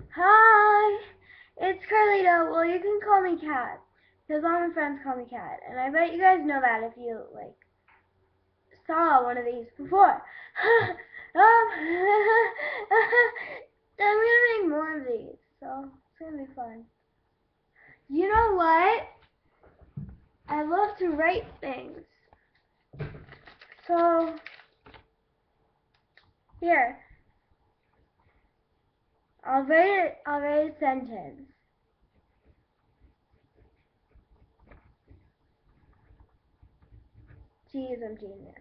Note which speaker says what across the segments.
Speaker 1: Hi, it's Carlita. Well, you can call me Kat, because all my friends call me Kat, and I bet you guys know that if you, saw one of these before. I'm gonna make more of these, so it's gonna be fun. You know what? I love to write things. So, here. I'll write a sentence. Jeez, I'm genius.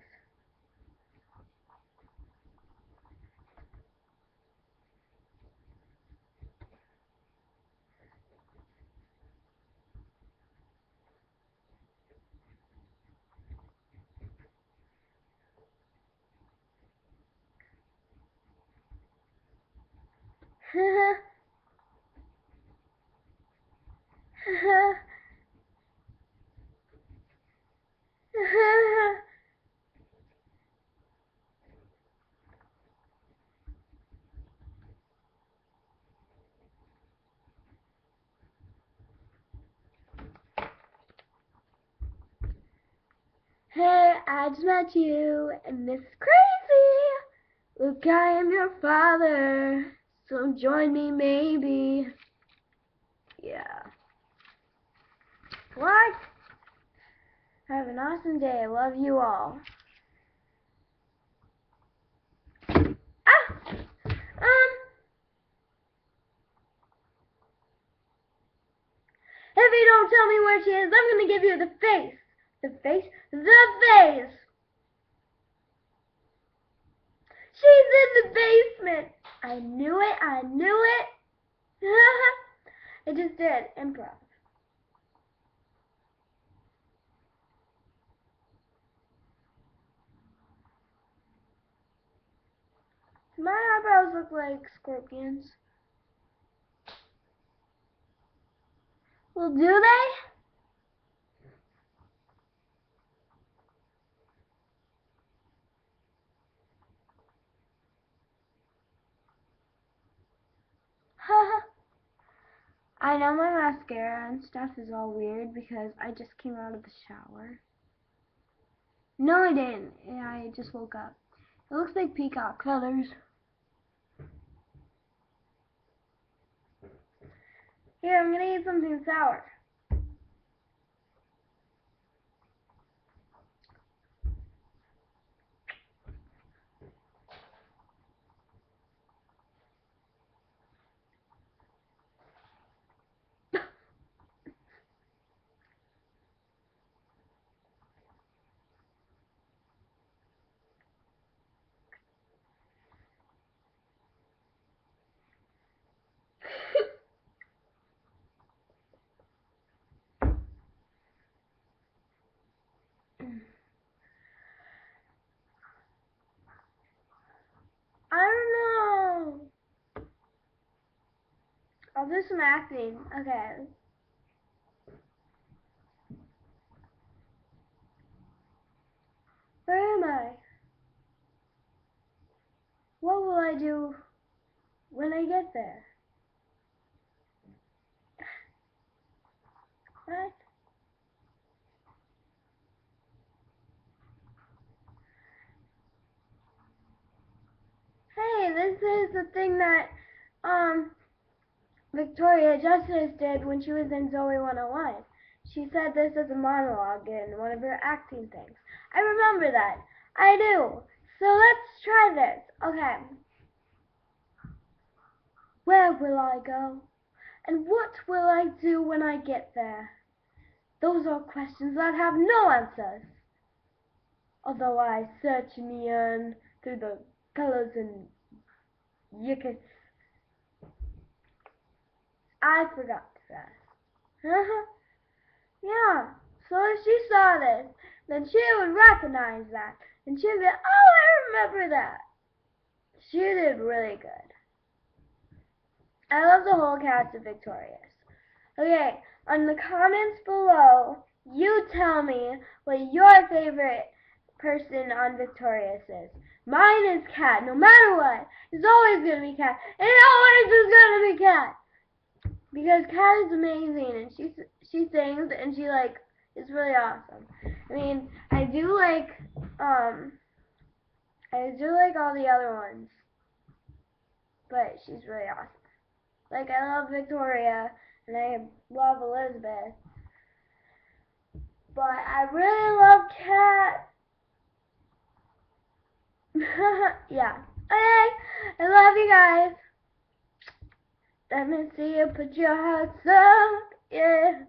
Speaker 1: Hey, I just met you, and this is crazy. Look, I am your father, so join me maybe. Yeah. What? Have an awesome day. I love you all. Ah! If you don't tell me where she is, I'm gonna give you the face. The face? The face! She's in the basement! I knew it, I knew it! I just did improv. My eyebrows look like scorpions. Well, do they? I know my mascara and stuff is all weird because I just came out of the shower. No, I didn't. I just woke up. It looks like peacock feathers. Here, I'm gonna eat something sour. I don't know. I'll do some acting. Okay. Where am I? What will I do when I get there? What? Hey, this is the thing that Victoria Justice did when she was in Zoe 101. She said this as a monologue in one of her acting things. I remember that. I do. So let's try this. Okay. Where will I go? And what will I do when I get there? Those are questions that have no answers. Although I search neon through the colors and yickets. I forgot that. Yeah, so if she saw this, then she would recognize that. And she'd be, oh, I remember that. She did really good. I love the whole cast of Victorious. Okay, on the comments below, you tell me what your favorite person on Victorious is. Mine is Kat. No matter what, it's always going to be Kat. And it always is going to be Kat. because Kat is amazing, and she sings, and she like is really awesome. I mean, I do like all the other ones, but she's really awesome. Like, I love Victoria, and I love Elizabeth, but I really love Kat. Yeah. Okay, I love you guys. Let me see you put your hearts up, yeah.